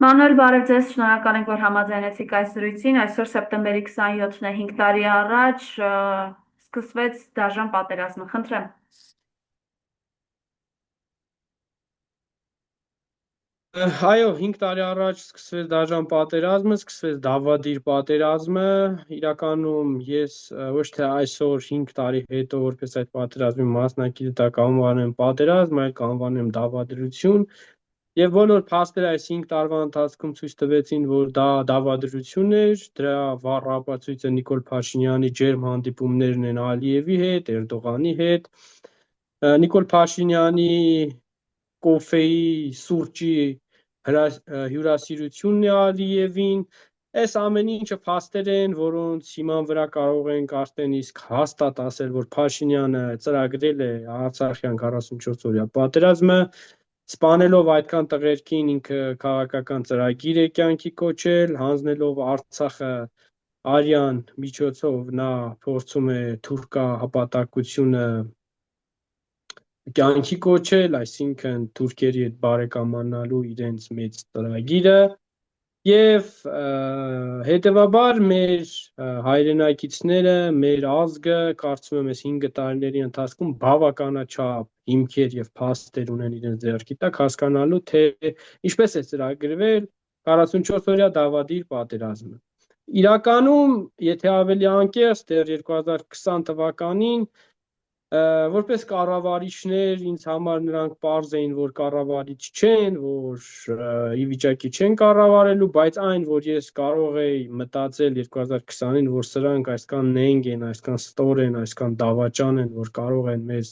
Մանուել, բարև ձեզ, շնորհակալ ենք, որ համաձայնեցիք այս զրույցին։ Այսօր սեպտեմբերի 27-ն է, 5 տարի առաջ սկսվեց դաժան պատերազմը։ Խնդրեմ։ Այո, 5 տարի առաջ սկսվեց դաժան պատերազմը, սկսվեց Դավադիր պատերազմը։ Իրականում ես ոչ թե այսօր 5 տարի հետո որպես այդ պատերազմի մասնակից դա կանվանեմ պատերազմ, այլ կանվանեմ դավադրություն։ Եվ բոլոր փաստերը այս 5 տարվա ընթացքում ցույց տվեցին, որ դա դավադրություն էր, դրա վառ ապացույցը Նիկոլ Փաշինյանի ջերմ հանդիպումներն են Ալիևի հետ, Էրդողանի հետ։ Նիկոլ Փաշինյանի կոֆեի, սուրճի հյուրասիրությունն է Ալիևին։ Այս ամեն ինչը փաստեր են, որոնց հիման վրա կարող ենք արդեն իսկ հաստատ ասել, որ Փաշինյանը ծրագրել է Արցախյան 44-օրյա պատերազմը, սպանելով այդքան տղերքին ինքը քաղաքական ծրագիր է կյանքի կոչել, հանձնելով Արցախը արյան միջոցով նա փորձում է թուրքահպատակությունը կյանքի կոչել, այսինքն թուրքերի հետ բարեկամանալու իրենց մեծ ծրագիրը եւ հետեւաբար մեր հայրենակիցները, մեր ազգը, կարծում եմ, այս 5 տարիների ընթացքում բավականաչափ հիմքեր եւ փաստեր ունեն իրենց ձեռքի տակ հասկանալու, թե ինչպես է ծրագրվել 44-օրյա Դավադիր պատերազմը։ Իրականում, եթե ավելի անկեղծ, դեռ 2020 թվականին որպես կառավարիչներ ինձ համար նրանք պարզ էին, որ կառավարիչ չեն, որ ի վիճակի չեն կառավարելու, բայց այն, որ ես կարող էի մտածել 2020-ին, որ սրանք այսքան նենգ են, այսքան ստոր են, այսքան դավաճան են, որ կարող են մեզ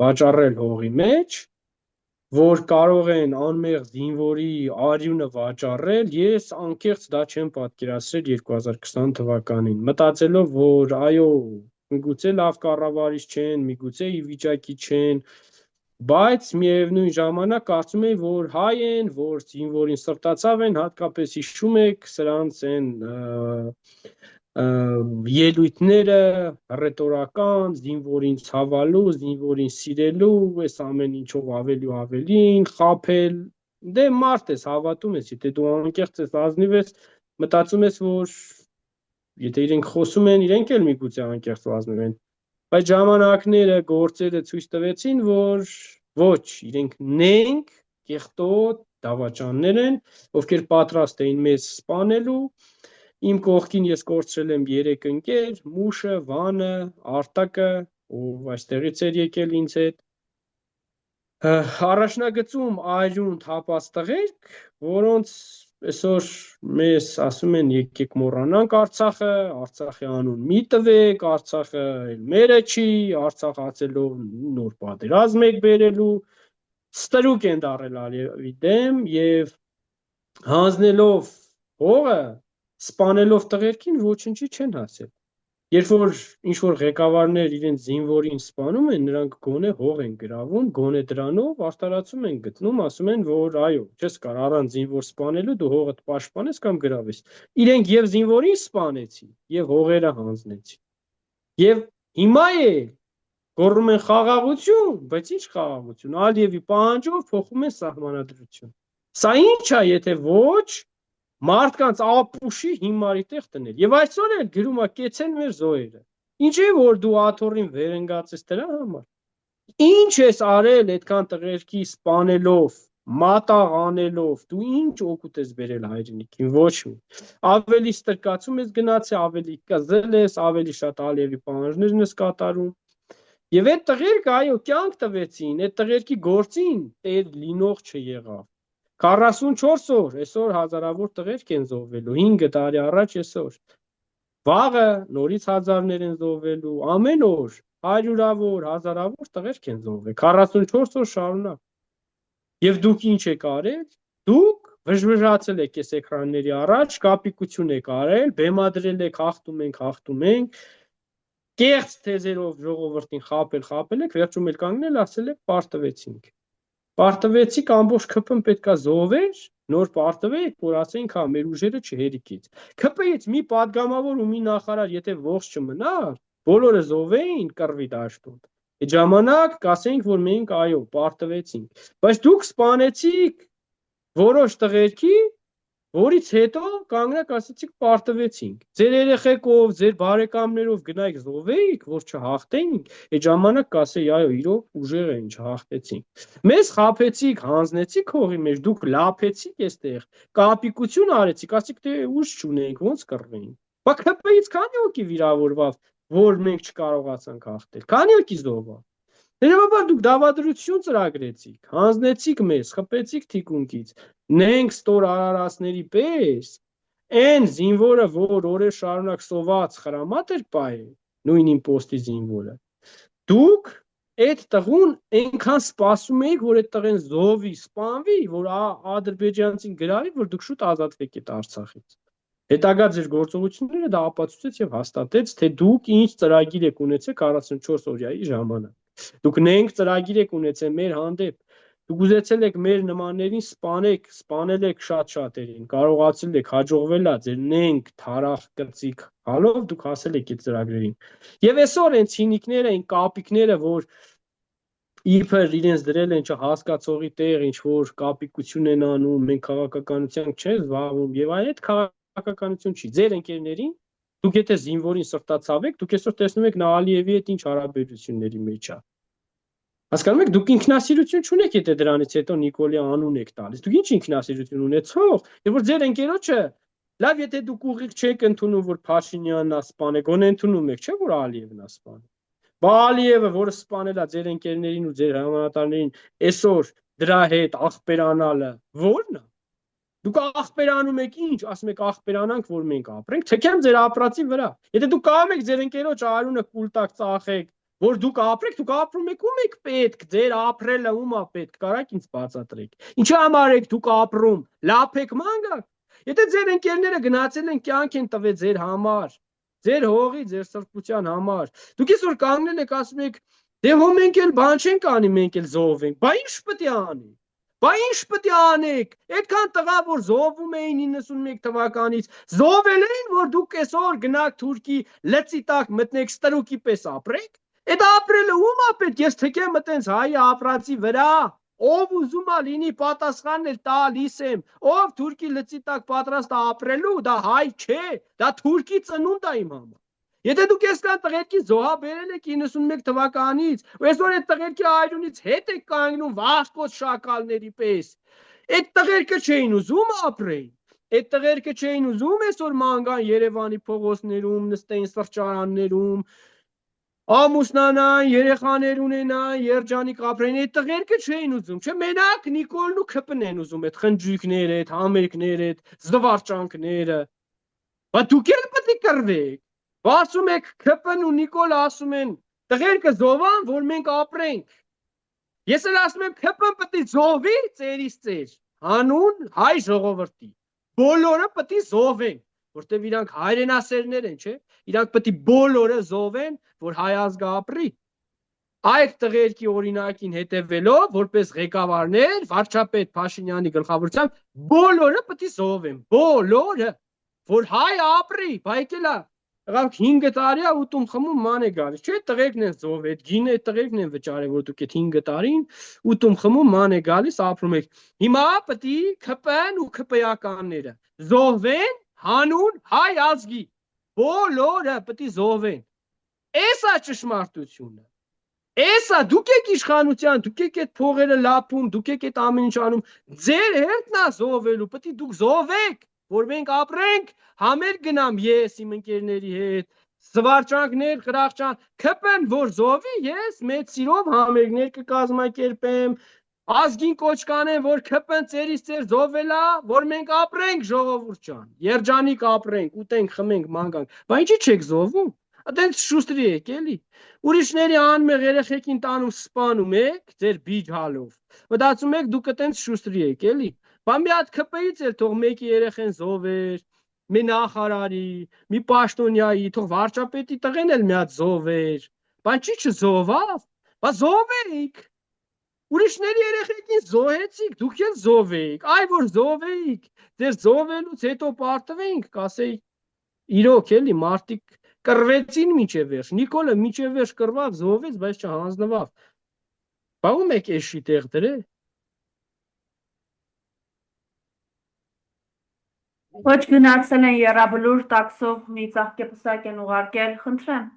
վաճառել հողի մեջ, որ կարող են անմեղ զինվորի արյունը վաճառել, ես անկեղծ դա չեմ պատկերացրել 2020 թվականին, մտածելով, որ այո, միգուցե լավ կառավարիչ չեն, միգուցե ի վիճակի չեն, բայց միևնույն ժամանակ կարծում էի, որ հայ են, որ զինվորին սրտացավ են, հատկապես հիշում եք սրանց են ելույթները ռետորական, զինվորին ցավալու, զինվորին սիրելու, այս ամեն ինչով ավելի ու ավելին խաբել, դե մարդ ես, հավատում ես, եթե դու անկեղծ ես, ազնիվ ես, մտածում ես, որ եթե իրենք խոսում են, իրենք էլ միգուցե անկեղծ ու ազնիվ են, բայց ժամանակները, գործերը ցույց տվեցին, որ ոչ, իրենք նենգ, կեղտոտ դավաճաններ են, ովքեր պատրաստ էին մեզ սպանելու։ Իմ կողքին ես կորցրել եմ 3 ընկեր, Մուշը, Վանը, Արտակը, ով այստեղից էր եկել ինձ հետ։ Առաջնագծում արյուն թափած տղերք, որոնց այսօր մեզ ասում են եկեք մոռանանք Արցախը, Արցախի անուն մի տվեք, Արցախը մերը չի, Արցախ ացելով նոր պատերազմ եք բերելու, ստրուկ են դարել Ալիևի դեմ եւ հանձնելով հողը, սպանելով տղերքին ոչինչի չեն հասել։ Երբ որ ինչ-որ ղեկավարներ իրենց զինվորին սպանում են, նրանք գոնե հող են գրավում, գոնե դրանով արտարացում են գտնում, ասում են, որ այո, չես կարող առանց զինվոր սպանելու դու հողդ պաշտպանես կամ գրավես։ Իրենք եւ զինվորին սպանեցին, եւ հողերը հանձնեցին։ Եվ հիմա է գոռում են խաղաղություն, բայց ի՞նչ խաղաղություն։ Ալիևի պահանջով փոխում են սահմանադրություն։ Սա ի՞նչ է, եթե ոչ մարդկանց ապուշի հիմարի տեղ տնել։ Եվ այսօր էլ գրում է կեցեն մեր զոհերը։ Ինչ է որ դու աթոռին վերընկած ես դրա համար։ Ինչ ես արել այդքան տղերքի սպանելով, մատաղ անելով, դու ինչ օգուտ ես բերել հայրենիքին, ոչ մի։ Ավելի ստրկացում ես գնացել, ավելի կզել ես, ավելի շատ Ալիևի պահանջներն ես կատարում։ Եվ այդ տղերքը այո, կյանք տվեցին, այդ տղերքի գործին տեր լինող չեղավ։ 44 օր, այսօր հազարավոր տղերք են զոհվելու, 5 տարի առաջ այսօր։ Վաղը նորից հազարներ են զոհվելու, ամեն օր հարյուրավոր, հազարավոր տղերք են զոհվել, 44 օր շարունակ։ Եվ դուք ինչ եք արել։ Դուք վժվժացել եք այս էկրանների առաջ, կապիկություն եք արել, բեմադրել եք հաղթում ենք, կեղծ թեզերով ժողովրդին խաբել եք, վերջում էլ կանգնել ասել եք պարտվեցինք։ Պարտվեցիք, ամբողջ ՔՊ-ն պետքա զոհվեր, նոր պարտվեք, որ ասենք, հա, մեր ուժերը չհերիքեց։ ՔՊ-ից մի падգամավոր ու մի նախարար, եթե ողջ չմնար, բոլորը զոհվեին կռվի դաշտում։ Այդ ժամանակ կասենք, որ մենք այո, պարտվեցինք։ Բայց դուք սպանեցիք որոշ տղերքի, Որից հետո կանգնակ ասացիք պարտվեցինք։ Ձեր երեխեքով, ձեր բարեկամներով գնայք զոհվեիք, որ չհաղթեինք, այդ ժամանակ կասեի, այո, իրոք ուժեղ էին, չհաղթեցինք։ Մեզ խաբեցիք, հանձնեցիք հողի մեջ, դուք լափեցիք այստեղ, կապիկություն արեցիք, ասիք թե ուժ չունենք, ոնց կռվեինք։ Բա ԿՊ-ից քանի հոգի վիրավորված, որ մենք չկարողացանք հաղթել։ Քանի հոգի զոհվա։ Հետևաբար դուք դավադրություն ծրագրեցիք, հանձնեցիք մեզ, խփեցիք թիկունքից, նենք ստոր արարածների պես, այն զինվորը, որ օրեր շարունակ սոված խրամատ էր պահել, նույն իմպոստի զինվորը, դուք այդ տղուն այնքան սպասում էիք, որ այդ տղեն զոհվի, սպանվի, որ ադրբեջանցին գրավի, որ դուք շուտ ազատվեք այդ Արցախից։ Հետագա ձեր գործողությունները դա ապացուցեց եւ հաստատեց, թե դուք ինչ ծրագիր եք ունեցել 44 օրյայի ժամանակ։ Դուք նենք ծրագիր եք ունեցել մեր հանդեպ, դուք ուզեցել եք մեր նմաններին սպանեք, սպանել եք շատ շատերին, կարողացել եք, հաջողվել է ձեր նենք, թարախ, կծիկ հալով դուք հասել եք այդ ծրագրերին։ Եվ այսօր այն ցինիկները, այն կապիկները, որ իբր իրենց դրել են չհասկացողի տեղ, ինչ որ կապիկություն են անում, մենք քաղաքականությամբ չեն զբաղվում, եւ այդ քաղաքականություն չի։ Ձեր ընկերներին դուք եթե զինվորին սրտացավեք, դուք այսօր տեսնում եք նա Ալիևի հետ ինչ հարաբերությունների մեջ է։ Հասկանում եք, դուք ինքնասիրություն չունեք, եթե դրանից հետո Նիկոլի անուն եք տալիս։ Դուք ինչ ինքնասիրություն ունեցող, եւ որ ձեր ընկերոջը լավ, եթե դուք ուղիղ չեք ընդունում, որ Փաշինյանն է սպանել, գոնե ընդունում եք, չէ՞ որ Ալիևն է սպանել։ Բա Ալիևը, որը սպանել է ձեր ընկերներին ու ձեր հրամանատարներին, այսօր դրա հետ աղբերանալը ո՞րն է։ Դուք աղբերանում եք ինչ, ասում եք աղբերանանք, որ մենք ապրենք, թքեմ ձեր ապրածի վրա։ Եթե դուք կարող եք ձեր ընկերոջ արունը կուլտակ ծախեք, որ դուք ապրեք, դուք ապրում եք, ում եք պետք, ձեր ապրելը ում է պետք, կարաք ինձ բացատրեք։ Ինչի համար եք դուք ապրում, լափեք մանգակ։ Եթե ձեր ընկերները գնացել են կյանք են տվել ձեր համար, ձեր հողի, ձեր սրբության համար, դուք այսօր կանգնել եք ասում եք, դե հո մենք էլ բան չենք անի, մենք էլ զոհվենք։ Բա ինչ պետք է անենք։ Բա ինչ պետք է անեք։ Այդքան տղա, որ զոհվում էին 91 թվականից, զոհվել էին, որ դուք այսօր գնաք Թուրքի լծի տակ մտնեք ստրուկի պես ապրեք։ Այդ ապրելը ում է պետք, ես թքեմ այտենց հայի ապրածի վրա, ով ուզում է լինի պատասխանն էլ տալիս եմ, ով Թուրքի լծի տակ պատրաստ է ապրելու, դա հայ չէ, դա Թուրքի ծնունդ է իմ համար։ Եթե դուք այսքան տղերքի զոհաբերել եք 91 թվականից, ու այսօր այդ տղերքի այրունից հետ եք կանգնում վախկոտ շակալների պես, այդ տղերքը չէին ուզում ապրեին, այդ տղերքը չէին ուզում այսօր մանգան Երևանի փողոցներում, նստեին սրճարաններում, ամուսնանան, երեխաներ ունենան, երջանիկ ապրեն, այդ տղերքը չէին ուզում, չէ՞, մենակ Նիկոլն ու ՔՊ-ն են ուզում, այդ խնջույքները, այդ համերգները, այդ զվարճանքները։ Բա դուք էլ պետք է կռվեք։ Ասում եք ՔՊ-ն ու Նիկոլը ասում են տղերքը զոհվան, որ մենք ապրենք։ Ես էլ ասում եմ ՔՊ-ն պետք է զոհվի ծերից ծեր, հանուն հայ ժողովրդի։ Բոլորը պետք է զոհվեն, որտեղ իրանք հայրենասերներ են, չէ՞։ Իրանք պետք է բոլորը զոհվեն, որ հայ ազգը ապրի։ Այդ տղերքի օրինակին հետևելով, որպես ղեկավարներ, վարչապետ Փաշինյանի գլխավորությամբ, բոլորը պետք է զոհվեն, բոլորը, որ հայ ապրի, բայկելա։ Աղաք 5 տարի է ուտում խմում ման է գալիս, չէ՞ տղերքն են զոհվել, այդ գինը այդ տղերքն են վճարել, որ դուք այդ 5 տարին ուտում խմում ման է գալիս, ապրում եք։ Հիմա պետք է ՔՊ-ն ու ՔՊ-ականները զոհվեն հանուն հայ ազգի։ Բոլորը պետք է զոհվեն։ Էսա ճշմարտությունը։ Էսա դուք եք իշխանության, դուք եք այդ փողերը լափում, դուք եք այդ ամեն ինչ անում։ Ձեր հետն է զոհվելու, պետք է դուք զոհվեք, որ մենք ապրենք, համեր գնամ ես իմ ընկերների հետ, զվարճանքներ, խրախճան, ՔՊ-ն որ զոհվի, ես մեծ սիրով համերգներ կկազմակերպեմ, ազգին կոչ կանեմ, որ ՔՊ-ն ծերից ծեր զոհվել է, որ մենք ապրենք ժողովուրդ ջան, երջանիկ ապրենք, ուտենք, խմենք, մանգանք։ Բա ինչի՞ չեք զոհվում։ Այդենց շուստրի եք, էլի։ Ուրիշների անմեղ երեխեքին տանում սպանում եք, ձեր բիջ հալով։ Մտածում եք դուք այդենց շուստրի եք, էլի։ Բա մի հատ ՔՊ-ից էլ թող մեկի երեխեն զոհվեր, մի նախարարի, մի պաշտոնյայի, թող վարչապետի տղեն էլ մի հատ զոհվեր։ Բա ինչի՞ չզոհվավ։ Բա զոհվեիք։ Ուրիշների երեխեքին զոհեցիք, դուք էլ զոհվեիք։ Այ որ զոհվեիք, ձեր զոհվելուց հետո պարտվեինք, կասեիք իրոք էլի մարդիկ կռվեցին միջև վերջ, Նիկոլը միջև վերջ կռվավ, զոհվեց, բայց չհանձնվավ։ Բա ում եք էշի տեղ դրել։ Ոչ գնացել են Եռաբլուր տաքսով մի ծաղկեպսակ են ուղարկել, խնդրեմ։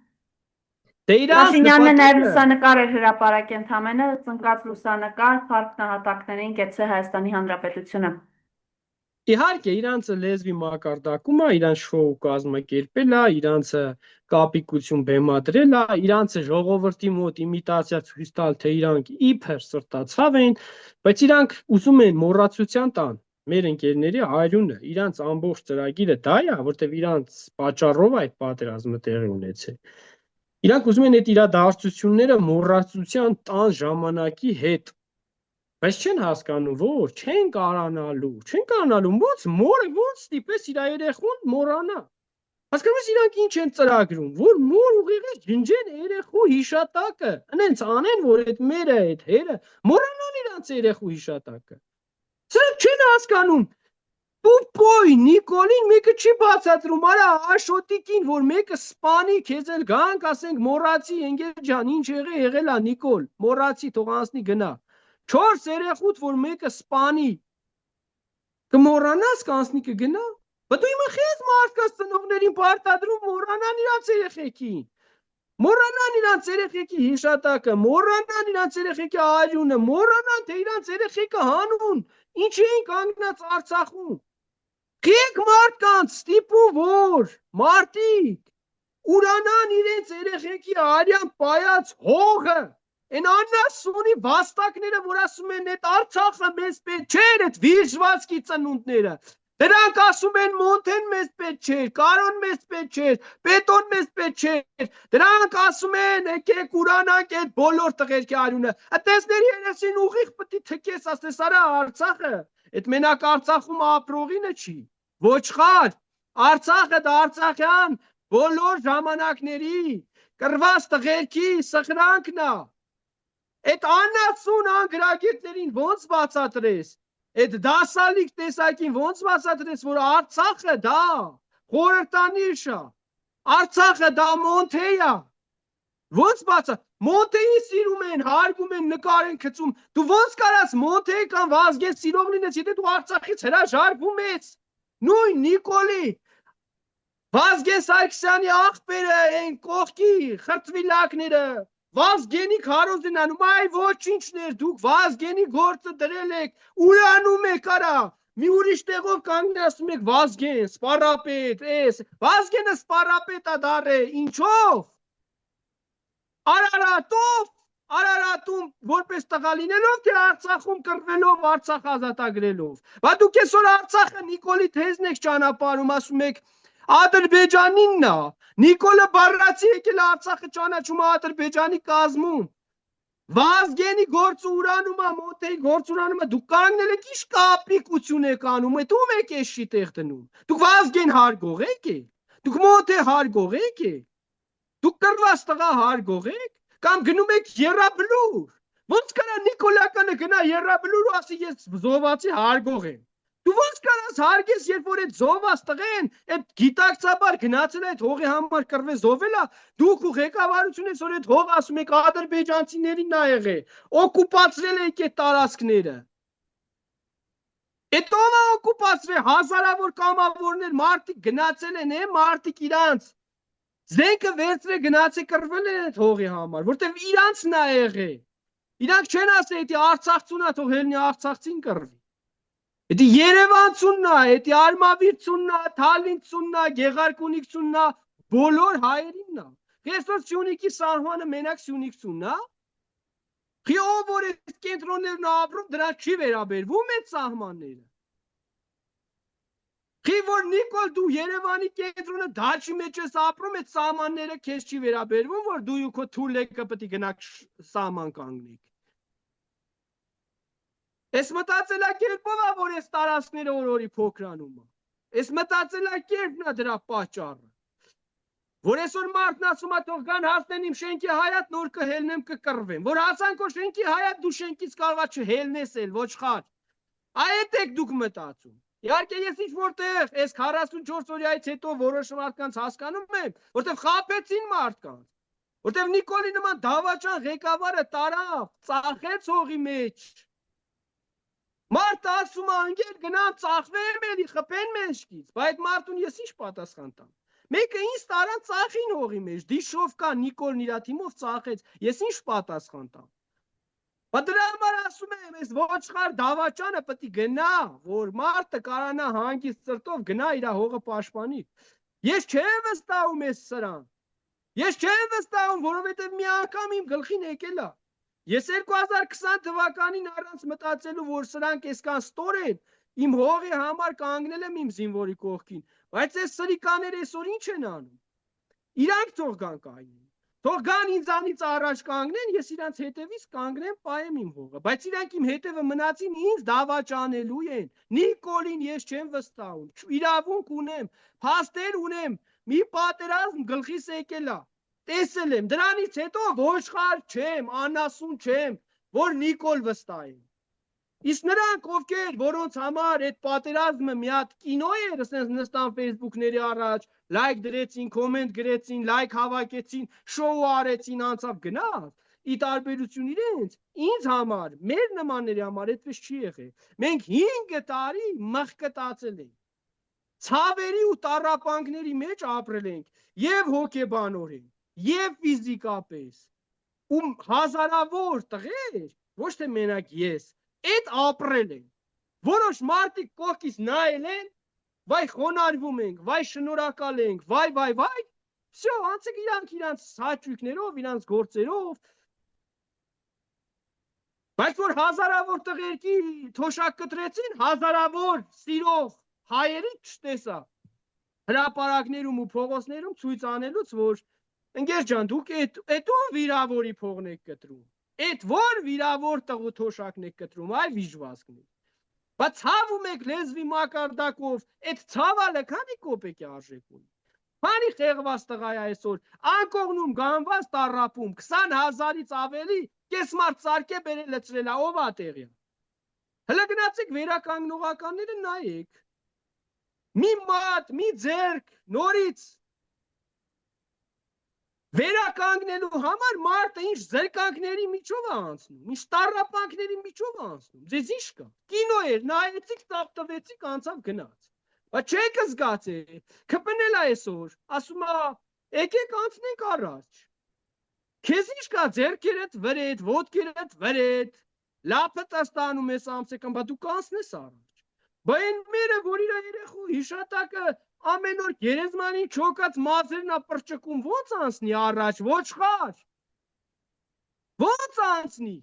Դե իրանց Փաշինյանն նաև նպատակը լուսանկար էր հրապարակել ընդամենը, ծնկած լուսանկար, փառք նահատակներին կեցե Հայաստանի Հանրապետությունը։ իհարկե իրանց լեզվի մակարդակում է, իրանց շոու կազմակերպել է, իրանց կապիկություն բեմադրել է, իրանց ժողովրդի մոտ իմիտացիա ցույց տալ, թե իրանք իբր սրտացավ են, բայց իրանք ուզում են մոռացության տան մեր ընկերների հայրունը, իրանց ամբողջ ծրագիրը դա է, որտեղ իրանց պատճառով այդ պատերազմը տեղի ունեցել։ Իրանք ուզում են այդ իրադարձությունները մոռացության տան ժամանակի հետ բայց չեն հասկանում, որ չեն կարանալու, ոնց մորը ոնց ստիպես իր երեխուն մոռանա։ Հասկանում ես իրանք ինչ են ծրագրում, որ մոր ուղիղ ջնջեն երեխու հիշատակը, այնց անեն, որ այդ մերը, այդ հերը մոռանան իրանց երեխու հիշատակը։ Սրանք չեն հասկանում։ Տուպոյ Նիկոլին մեկը չի բացատրում, արա Աշոտիկին, որ մեկը սպանի, քեզ էլ գանք, ասենք մոռացի, ընկեր ջան, ինչ եղել է Նիկոլ, մոռացի, թող անցնի գնա։ 4 երեխուց, որ մեկը սպանի, կմոռանաս կանցնի կգնա։ Բայց դու իմը խես մարդկանց ծնողներին պարտադրում մոռանան իրանց երեխեքին։ Մոռանան իրանց երեխեքի հիշատակը, մոռանան իրանց երեխեքի արյունը, մոռանան թե իրանց երեխեքը հանուն, ինչ էին կանգնած Արցախում։ Քիք մարդկանց ստիպում, որ մարդիկ ուրանան իրենց երեխեքի արյան պայած հողը, Են անասունի վաստակները, որ ասում են այդ Արցախը մեզ պետք չէր, այդ վիժվածքի ծնունդները, դրանք ասում են Մոնթեն մեզ պետք չէր, Կարոն մեզ պետք չէր, Պետոն մեզ պետք չէր, դրանք ասում են եկեք ուրանանք այդ բոլոր տղերքի արյունը, տեսների երեսին ուղիղ պետք է թքես, ասես արա Արցախը, այդ մենակ Արցախում ապրողինը չի, ոչխար, Արցախը դա Արցախյան բոլոր ժամանակների կռված տղերքի սխրանքն է։ Այդ անասուն անգրագետներին ոնց բացատրես, այդ դասալիկ տեսակին ոնց բացատրես, որ Արցախը դա խորհրդանիշ է, Արցախը դա Մոնթեյ է, ոնց Մոնթեյին սիրում են, հարգում են, նկար են գցում, դու ոնց կարաս Մոնթեյ կամ Վազգեն սիրող լինես, եթե դու Արցախից հրաժարվում ես, նույն Նիկոլի, Վազգեն Սարգսյանի աղբերը, այն կողքի խրտվիլակները, Վազգենի քարոզն անում, այ ոչինչներ, դուք Վազգենի գործը դրել եք, ուրանում եք արա, մի ուրիշ տեղով կանգնացնում եք Վազգեն, սպառապետ, Վազգենը սպառապետ է դառել, ինչով, Արարատում որպես տղա լինելով, թե Արցախում կռվելով, Արցախ ազատագրելով, բայց դուք այսօր Արցախը Նիկոլի թեզն եք ճանապարհում, ասում եք Ադրբեջանինն է, Նիկոլը բառացի եկել Արցախը ճանաչում է Ադրբեջանի կազմում, Վազգենի գործ ուրանում է, Մոնթեյի գործ ուրանում է, դուք կանգնել եք ինչ կապիկություն եք անում, այդ ում եք էշի տեղ դնում, դուք Վազգեն հարգող եք, դուք Մոնթեյ հարգող եք, դուք կռված տղա հարգող եք, կամ գնում եք Եռաբլուր, ոնց կարա Նիկոլականը գնա Եռաբլուր ու ասի ես զոհվածի հարգող եմ, դու ոնց կարաս հարգես, երբ որ այդ զոհված տղեն, այդ գիտակցաբար գնացել այդ հողի համար կռվել զոհվել է, դուք ու ղեկավարությունը որ այդ հող ասում եք ադրբեջանցիներին ա եղել, օկուպացրել եք այդ տարածքները։ Այդ ով է օկուպացրել, հազարավոր կամավորներ, մարդիկ գնացել են, մարդիկ իրանց զենքը վերցրել գնացել կռվել են այդ հողի համար, որտեվ իրանցն է եղել։ Իրանք չեն ասել, եթե Արցախցուն է, թող ելնի Արցախցին կռվի։ Դա Երևանցունն է, դա Արմավիրցունն է, Թալինցունն է, Գեղարքունիքցունն է, բոլոր հայերինն է։ Այսօր Սյունիքի սահմանը մենակ Սյունիքցունն է։ Ով որ այդ կենտրոններն ապրում, դրանց չի վերաբերվում այդ սահմանները։ Որ Նիկոլ դու Երևանի կենտրոնը դաչի մեջ ես ապրում, այդ սահմանները քեզ չի վերաբերվում, որ դու ու քո թուլեկը պետք է գնաք սահման կանգնեք։ Այս մտածելակերպով է, որ այս տարածքները օր-օրի փոքրանում է։ Այս մտածելակերպն է դրա պատճառը։ Որ այսօր մարդն ասում է թող գան հասնեն իմ շենքի հայատ, նոր կհելնեմ կկռվեմ։ Որ հասան քո շենքի հայատ, դու շենքից կարողա չհելնես էլ, ոչխար։ Այդ եք դուք մտածում։ Իհարկե ես ինչ որտեղ այս 44 օրյայից հետո որոշ մարդկանց հասկանում եմ, որտեղ խաբեցին մարդկանց, որտեղ Նիկոլի նման դավաճան ղեկավարը տարավ, ծախեց հողի մեջ։ Մարդը ասում ասում է անգել գնան ծախվեն էլի խփեն մեջքից, բայց մարդուն ես ինչ պատասխան տամ։ Մեկը ինձ տարան ծախին հողի մեջ, Դիշովկա Նիկոլն իր թիմով ծախեց, ես ինչ պատասխան տամ։ Բայց դրա համար ասում եմ, այս ոչխար դավաճանը պետք է գնա, որ մարդը կարանա հանգիստ ծրտով գնա իր հողը պաշտպանի։ Ես չեմ վստահում այս սրան։ Ես չեմ վստահում, որովհետև մի անգամ իմ գլխին եկել է։ Ես 2020 թվականին առանց մտածելու, որ սրանք այսքան ստոր են, իմ հողի համար կանգնել եմ իմ զինվորի կողքին, բայց այս սրիկաները այսօր ինչ են անում։ Իրանք թող գան կայնին։ Թող գան ինձանից առաջ կանգնեն, ես իրանց հետևից կանգնեմ, պահեմ իմ հողը, բայց իրանք իմ հետևը մնացին ինձ դավաճանելու են։ Նիկոլին ես չեմ վստահում, իրավունք ունեմ, փաստեր ունեմ, մի պատերազմ գլխիս եկել է։ Տեսել եմ, դրանից հետո ոչխար չեմ, անասուն չեմ, որ Նիկոլ վստահեմ։ Իսկ նրանք ովքեր, որոնց համար այդ պատերազմը մի հատ կինո էր, ասես նստան Facebook-ների առաջ, լայք դրեցին, կոմենտ գրեցին, լայք հավաքեցին, շոու արեցին, անցավ գնաց, ի տարբերություն իրենց, ինձ համար, մեր նմանների համար այդպես չի եղել։ Մենք 5 տարի մղկտացել ենք, ցավերի ու տառապանքների մեջ ապրել ենք, եւ հոգեբանորեն, եւ ֆիզիկապես, ու հազարավոր տղեր, ոչ թե մենակ ես, այդ ապրել են, որոշ մարդիկ կողքից նայել են, վայ խոնարհվում ենք, վայ շնորհակալ ենք, վայ, всё, անցեք իրանց հաճույքներով, իրանց գործերով, բայց որ հազարավոր տղերքի թոշակ կտրեցին, հազարավոր սիրող հայերի չտեսա, հրապարակներում ու փողոցներում ցույց անելուց, որ ընկեր ջան, դուք այդ ով վիրավորի փողն եք կտրում, այդ որ վիրավոր տղու թոշակն եք կտրում, այ վիժվազգն եք, բայց ցավում եք լեզվի մակարդակով, այդ ցավալը քանի կոպեկ է արժեք ունի, քանի խեղված տղա է այսօր, անկողնում գանված տառապում, 20,000-ից ավելի կես մարդ ծարկե բերել լցրել է, ով է տեղյա։ Հələ գնացեք վերականգնողականները նայեք, մի մատ, մի ձեռք, նորից վերականգնելու համար մարդը ինչ զրկանքների միջով է անցնում, ինչ տառապանքների միջով է անցնում, ձեզ ինչ կա, կինո էր, նայեցիք, ծաղ տվեցիք, անցավ գնաց, բայց չեք զգացել, քպնել է այսօր, ասում է, եկեք անցնենք առաջ, քեզ ինչ կա, ձեռքերդ վրեդ, ոտքերդ վրեդ, լափը տստանում ես ամսեկան, բա դու կանցնես առաջ, բա այն մերը, որ իր երեխու հիշատակը ամեն օր գերեզմանին չոքած մազերն է պրճկում, ոնց անցնի առաջ, ոչխար, ոնց անցնի,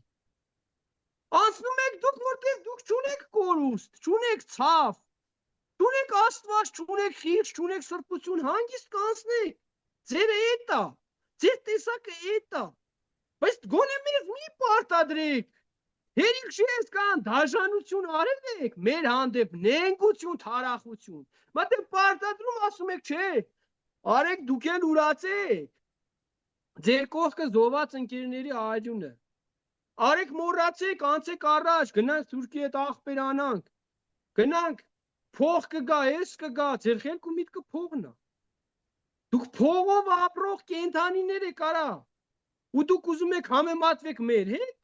անցնում եք դուք, որտեղ դուք չունեք կորուստ, չունեք ցավ, չունեք Աստված, չունեք խիղճ, չունեք սրբություն, հանգիստ կանցնեք, ձերը էդ է, ձեր տեսակը էդ է, բայց գոնե մեզ մի պարտադրեք, հերիք չի ես կան դաժանություն արել եք, մեր հանդեպ նենգություն, թարախություն, մատե պարտադրում ասում եք չէ, արեք դուք էլ ուրացեք, ձեր կողքը զոհված ընկերների արյունը, արեք մոռացեք, անցեք առաջ, գնանք Թուրքի հետ աղբեր անանք, գնանք, փող կգա, ես կգա, ձեր խելք ու միտքը փողն է, դուք փողով ապրող կենդանիներ եք արա, ու դուք ուզում եք համեմատվեք մեր հետ,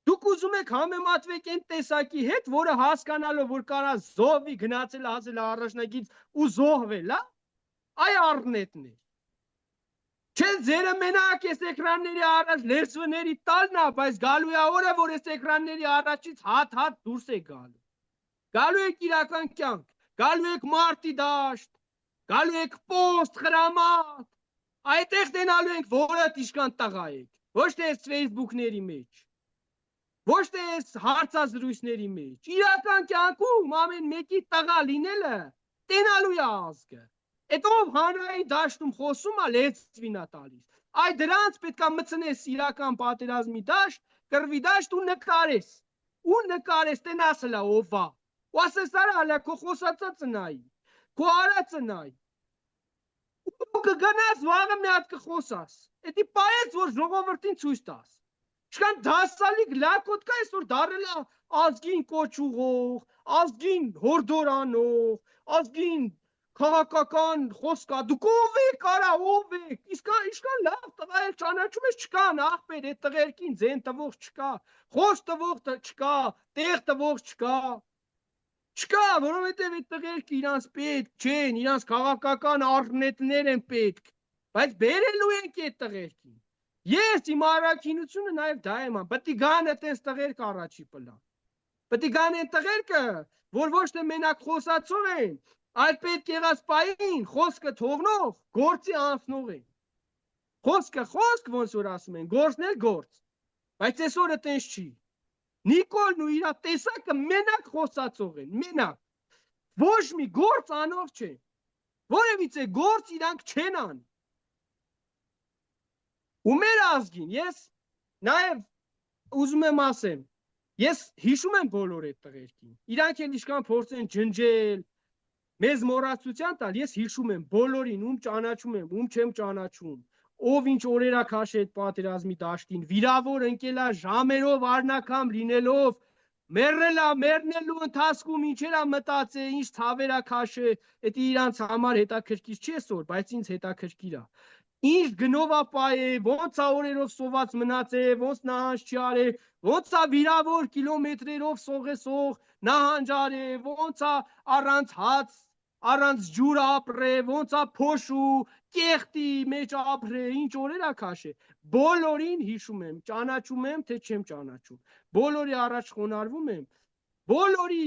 դուք ուզում եք համեմատվեք այն տեսակի հետ, որը հասկանալով, որ կարա զոհվի գնացել հասել առաջնագից ու զոհվել, այ առնետն է։ Չէ, ձերը մենակ այս էկրանների առաջ լերծվների տալն է, բայց գալու է օրը, որ այս էկրանների առաջից հատ դուրս է գալու։ Գալու եք իրական կյանք, գալու եք մարտի դաշտ, գալու եք պոստ, խրամատ, այդտեղ տենալու եք, որը տիշկան տղա եք, ոչ թե այս Facebook-ների մեջ։ Ոչ թե այս հարցազրույցների մեջ, իրական կյանքում ամեն մեկի տղա լինելը տենալու է ազգը, այդ ով հանրային դաշտում խոսում է լեզվին է տալիս, այ դրանց պետք է մտցնես իրական պատերազմի դաշտ, կռվի դաշտ ու նկարես, տենասը լա ով է, ու ասես արա հալա քո խոսածածը նայի, քո արածը նայի, ու կգնաս վաղը մի հատ կխոսաս, էդի պայեց, որ ժողովրդին ցույց տաս, Չկան դասալիկ լակոտ կա այսօր դարել է ազգին կոչուղող, ազգին հորդորանող, ազգին քաղաքական խոսքա, դուք ով եք արա, ով եք, իսկան լավ տղա էլ ճանաչում ես չկան, աղբեր, այդ տղերքին ձեն տվող չկա, խոս տվող չկա, տեղ տվող չկա, Չկա, որովհետև այդ տղերքը իրանց պետք չեն, իրանց քաղաքական առնետներ են պետք, բայց բերելու ենք այդ տղերքին։ Ես իմ առաքինությունը նաև դա եմ, պետք է գան այդպես տղերք առաջի պլան։ Պետք է գան այդ տղերքը, որ ոչ թե մենակ խոսացող են, այլ պետք եղած պային խոսքը թողնող, գործի անցնող են։ Խոսքը խոսք, ոնց որ ասում են, գործն էլ գործ, բայց այսօր այդպես չի։ Նիկոլն ու իր տեսակը մենակ խոսացող են, մենակ։ Ոչ մի գործ անող չեն։ Որևիցե գործ իրանք չեն անի։ Ու մեր ազգին, ես նաև ուզում եմ ասեմ, ես հիշում եմ բոլոր այդ տղերքին։ Իրանք էլ իշքան փորձեն ջնջել, մեզ մոռացության տալ, ես հիշում եմ բոլորին, ում ճանաչում եմ, ում չեմ ճանաչում, ով ինչ օրերա քաշ այդ պատերազմի դաշտին, վիրավոր ընկելա ժամերով առնակամ լինելով, մեռելա, մեռնելու ընթացքում ինչերա մտածե, ինչ ցավերա քաշե, դա իրանց համար հետաքրքիր չի այսօր, բայց ինձ հետաքրքիր է։ Ինչ գնով է պայե, ոնց է օրերով սոված մնացե, ոնց նահանջ չի արել, ոնց է վիրավոր կիլոմետրերով սողեսող նահանջ արել, ոնց է առանց հաց, առանց ջուր ապրե, ոնց է փոշու, կեղտի մեջ ապրե, ինչ օրեր է քաշե։ Բոլորին հիշում եմ, ճանաչում եմ, թե չեմ ճանաչում։ Բոլորի առաջ խոնարհվում եմ, բոլորի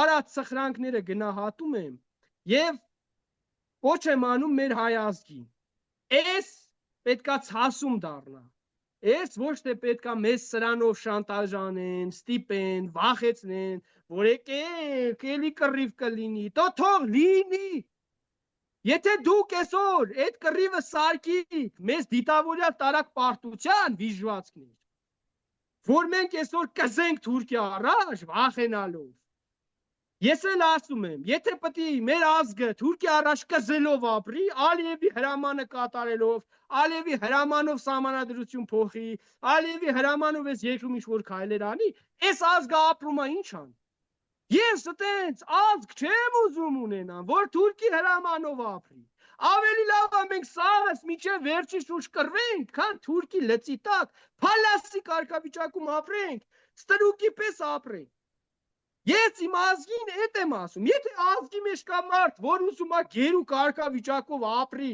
արած սխրանքները գնահատում եմ եւ կոչ եմ անում մեր հայ ազգին։ Էս պետքա ցասում դառնա։ Էս ոչ թե պետքա մեզ սրանով շանտաժանեն, ստիպեն, վախեցնեն, որ եկեք, էլի կռիվ կլինի, թող լինի։ Եթե դուք այսօր այդ կռիվը սարքիք, մեզ դիտավորյալ տարակ պարտության վիժվածքներ, որ մենք այսօր կզենք Թուրքիա առաջ, վախենալով։ Ես էլ ասում եմ, եթե պետք է մեր ազգը Թուրքիա առաջ կզելով ապրի, Ալիևի հրամանը կատարելով, Ալիևի հրամանով սահմանադրություն փոխի, Ալիևի հրամանով այս երկրում ինչ-որ քայլեր անի, այս ազգը ապրում է ինչ անի։ Ես այտենց ազգ չեմ ուզում ունենամ, որ Թուրքի հրամանով ապրի։ Ավելի լավ է մենք սաղս միջև վերջի շուրջ կռվենք, քան Թուրքի լծի տակ, փալասի կարգավիճակում ապրենք, ստրուկի պես ապրենք։ Ես իմ ազգին էդ եմ ասում, եթե ազգի մեջ կա մարդ, որ ուզում է գերու կարգավիճակով ապրի,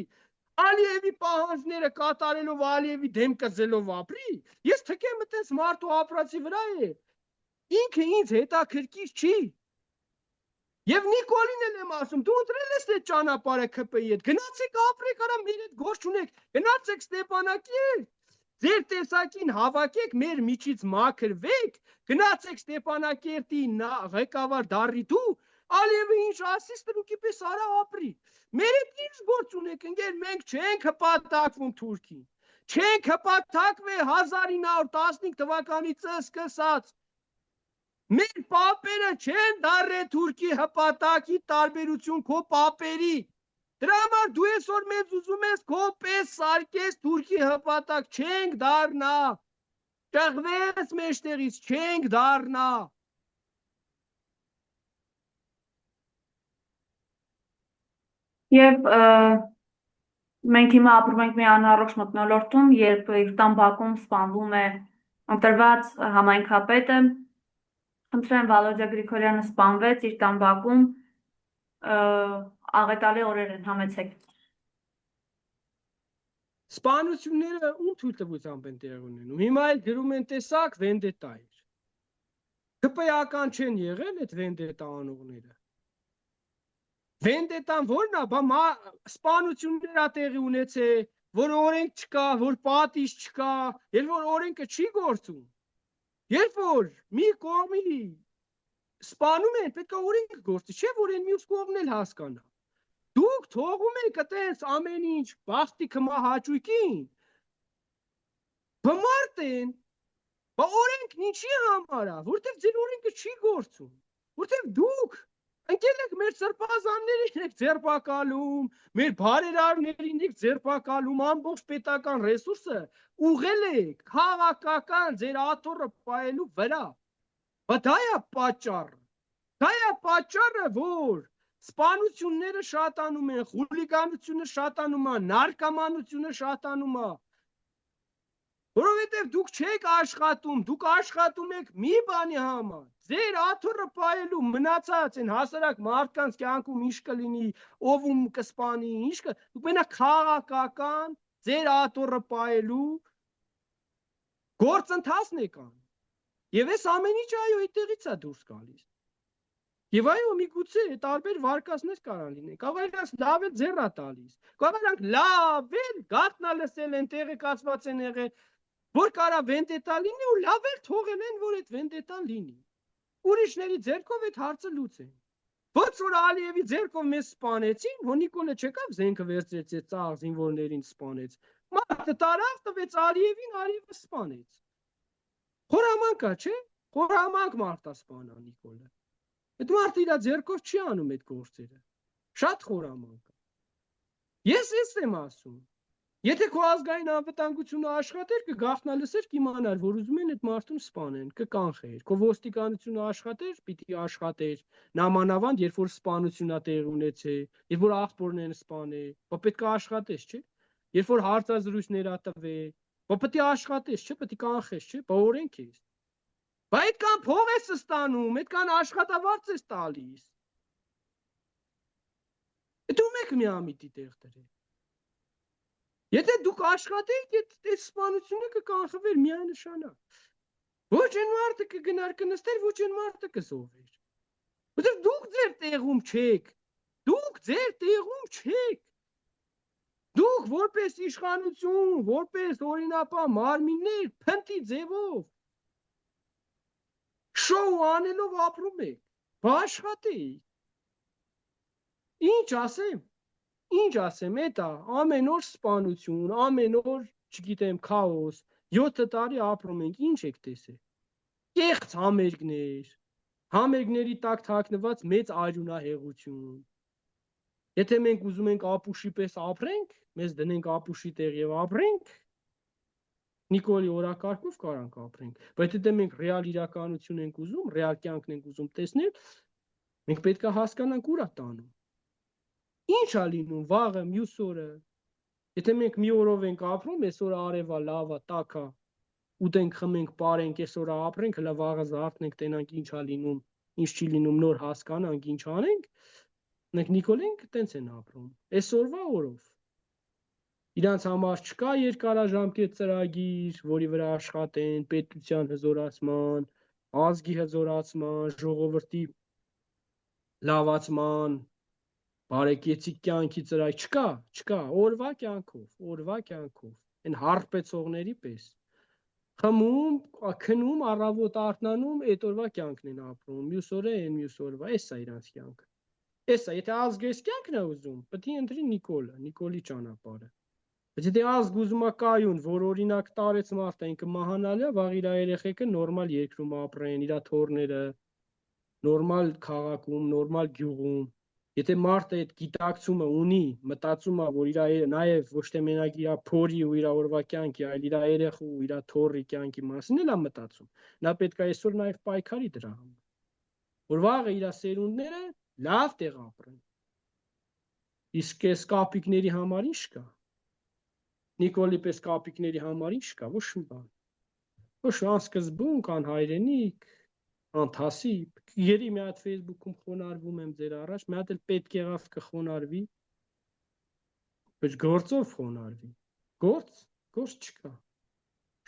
Ալիևի պահանջները կատարելով, Ալիևի դեմ կզելով ապրի, ես թքեմ այդպես մարդու ապրածի վրա է, ինքը ինձ հետաքրքիր չի։ Եվ Նիկոլին էլ եմ ասում, դու ընտրել ես այդ ճանապարհը ՔՊ-ի հետ, գնացեք ապրեք, արա մեր հետ գործ չունեք, գնացեք Ստեփանակերտ, ձեր տեսակին հավաքեք, մեր միջից մաքրվեք, գնացեք Ստեփանակերտի ղեկավար դառի դու, Ալիևը ինչ ասի, ստրուկի պես արա ապրի։ Մեր հետ ինչ գործ ունեք, ընկեր, մենք չենք հպատակվում Թուրքին, չենք հպատակվել 1915 թվականից սկսած։ Մեր պապերը չեն դարրել Թուրքի հպատակի տարբերություն քո պապերի։ Դրա համար դու այսօր մեզ ուզում ես քո պես սարքես Թուրքի հպատակ, չենք դառնա։ Ճղվես մեջտեղից, չենք դառնա։ Եվ մենք հիմա ապրում ենք մի անառողջ մթնոլորտում, երբ Իրտան Բաքվում սպանվում է ընտրված համայնքապետը, խնդրեմ Վալոդյա Գրիգորյանը սպանվեց Իրտան Բաքվում, աղետալի օրեր են, համեցեք։ Սպանությունները ում թույլտվությամբ են տեղի ունենում։ Հիմա էլ գրում են տեսակ վենդետա էր։ ԿՊ-ական չեն եղել այդ վենդետա անողները։ Վենդետան ո՞րն է, բա սպանություններ ա տեղի ունեցել, որ օրենք չկա, որ պատիժ չկա, երբ որ օրենքը չի գործում։ Երբ որ մի կողմի սպանում են, պետք է օրենք գործի, չէ՞ որ այն մյուս կողմն էլ հասկանա։ Դուք թողում եք այտենց ամեն ինչ բախտի կմահաճույքին։ Բմարդ են, բա օրենքն ինչի համար է, որտեղ ձեր օրենքը չի գործում, որտեղ դուք ընկել եք մեր սրբազաններին եք ձերբակալում, մեր բարերարներին եք ձերբակալում, ամբողջ պետական ռեսուրսը ուղղել եք քաղաքական ձեր աթոռը պահելու վրա։ Բա դա է պատճառը։ Դա է պատճառը, որ սպանությունները շատանում են, խուլիգանությունը շատանում է, նարկոմանությունը շատանում է։ Որովհետև դուք չեք աշխատում, դուք աշխատում եք մի բանի համար։ Ձեր աթոռը պայելու մնացած այն հասարակ մարդկանց կյանքում ինչ կլինի, ով ում կսպանի, ինչ կա, դուք մենակ քաղաքական ձեր աթոռը պայելու գործընթացն եք անում։ Եվ այս ամեն ինչ այո այդտեղից է դուրս գալիս։ Եվ այո միգուցե տարբեր վարկածներ կարան լինեն, կարող է իրանց լավ էլ ձեռ է տալիս, կարող է իրանք լավ էլ գաղտնալսել են, տեղեկացված են եղել, որ կարա վենդետա լինի ու լավ էլ թողել են, որ այդ վենդետան լինի։ Ուրիշների ձեռքով այդ հարցը լուծեն։ Ոչ որ Ալիևի ձեռքով մեզ սպանեցին, հո Նիկոլը չեկավ զենքը վերցրեց այդ ծաղ զինվորներին սպանեց։ Մարդը տարավ տվեց Ալիևին, Ալիևը սպանեց։ Խորամանկ է, չէ՞։ Խորամանկ մարդը սպանա Նիկոլը։ Այդ մարդը իր ձեռքով չի անում այդ գործերը։ Շատ խորամանկ է։ Ես եմ ասում։ Եթե քո ազգային անվտանգությունը աշխատեր, կգաղտնալսեր, կիմանար, որ ուզում են այդ մարդուն սպանեն, կկանխեր։ Քո ոստիկանությունը աշխատեր, պիտի աշխատեր։ Նամանավանդ, երբ որ սպանությունա տեղի ունեցե, երբ որ աղբորն են սպանել, բա պետք է աշխատես, չէ՞։ Երբ որ հարցազրույցներ ատվե, բա պետք է աշխատես, չէ՞, պետք է կանխես, չէ՞, բա օրենք է։ Բա այդքան փող ես ստանում, այդքան աշխատավարձ ես տալիս։ Դու մեկ միամիտի տեղ դրե։ Եթե դուք աշխատեիք, այդ սպանությունը կկանխվեր միանշանակ։ Ոչ այն մարդը կգնար կնստեր, ոչ այն մարդը կզոհվեր։ Որտեղ դուք ձեր տեղում չեք։ Դուք ձեր տեղում չեք։ Դուք որպես իշխանություն, որպես օրինապահ մարմիններ, փնտի ձևով շոու անելով ապրում եք։ Աշխատեիք։ Ինչ ասեմ։ Ինչ ասեմ, էտա ամեն օր սպանություն, ամեն օր, չգիտեմ, քաոս, 7 տարի ապրում ենք, ինչ եք տեսել։ Կեղծ համերգներ, համերգների տակ թաքնված մեծ արյունահեղություն։ Եթե մենք ուզում ենք ապուշի պես ապրենք, մեզ դնենք ապուշի տեղ եւ ապրենք, Նիկոլի օրակարգով կարանք ապրենք, բայց եթե մենք ռեալ իրականություն ենք ուզում, ռեալ կյանքն ենք ուզում տեսնել, մենք պետք է հասկանանք ուր է տանում։ Ինչ է լինում վաղը, մյուս օրը։ Եթե մենք մի օրով ենք ապրում, այսօրը արևա, լավա, տաքա, ուտենք, խմենք, ապրենք, այսօրը ապրենք, հլա վաղը զարթնենք, տենանք ինչ է լինում, ինչ չի լինում, նոր հասկանանք, ինչ անենք, մենք Նիկոլենք տենց են ապրում։ Այսօրվա օրով։ Իրանց համար չկա երկարաժամկետ ծրագիր, որի վրա աշխատեն, պետության հզորացման, ազգի հզորացման, ժողովրդի լավացման, բարեկեցիկ կյանքի ծրագիր չկա, օրվա կյանքով, այն հարբեցողների պես։ Խմում, քնում, առավոտ արթնանում, այդ օրվա կյանքն են ապրում, մյուս օրը այն մյուս օրվա, էս է իրանց կյանքը։ Էս է, եթե ազգը այս կյանքն է ուզում, պետք է ընտրի Նիկոլի ճանապարհը։ Բայց եթե ազգ ուզում է կայուն, որ օրինակ տարեց մարդը ինքը մահանալ է, վաղ իր երեխեքը նորմալ երկրում ապրեն, իր թոռները, նորմալ քաղաքում, նորմալ գյուղում։ Եթե մարդը այդ գիտակցումը ունի, մտածում է, որ իր նաև ոչ թե մենակ իր փորի ու իր օրվա կյանքի, այլ իր երեխու, իր թոռի կյանքի մասին էլ է մտածում, նա պետք է այսօր նաև պայքարի դրա համար, որ վաղը իր սերունդները լավ տեղ ապրեն։ Իսկ այս կապիկների համար ինչ կա։ Նիկոլի պես կապիկների համար ինչ կա, ոչ մի բան։ Ոչ անսկզբունք, անհայրենիք, անթասիբ, գերի մի հատ Facebook-ում խոնարհվում եմ ձեր առաջ, մի հատ էլ պետք եղավ կխոնարհվի, բայց գործով խոնարհվի, գործ չկա,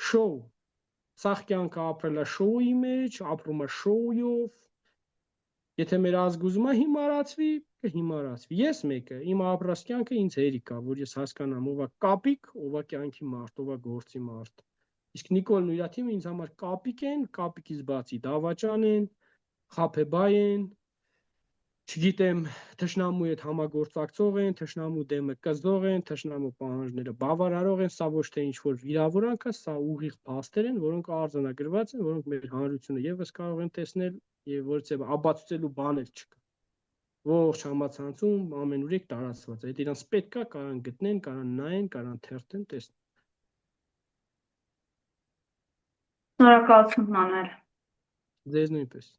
շոու, սաղ կյանքը ապրել է շոուի մեջ, ապրում է շոուով, եթե մեր ազգ ուզում է հիմարացվի, կհիմարացվի, ես մեկը, իմ ապրած կյանքը ինձ հերիք է, որ ես հասկանամ ով է կապիկ, ով է կյանքի մարդ, ով է գործի մարդ, իսկ Նիկոլն ու իր թիմը ինձ համար կապիկ են, կապիկից բացի դավաճան են, խաբեբայ են, չգիտեմ, թշնամու հետ համագործակցող են, թշնամու դեմը կզող են, թշնամու պահանջները բավարարող են, սա ոչ թե ինչ-որ վիրավորանք է, սա ուղիղ փաստեր են, որոնք արձանագրված են, որոնք մեր հանրությունը եւս կարող են տեսնել եւ որից ապացուցելու բան էլ չկա։ Ողջ համացանցում ամենուրեք տարածված է, այդ իրանց պետք է կարան գտնեն, կարան նայեն, կարան թերթեն, տեսնեն։ Շնորհակալություն Մանուել։ Ձեզ նույնպես։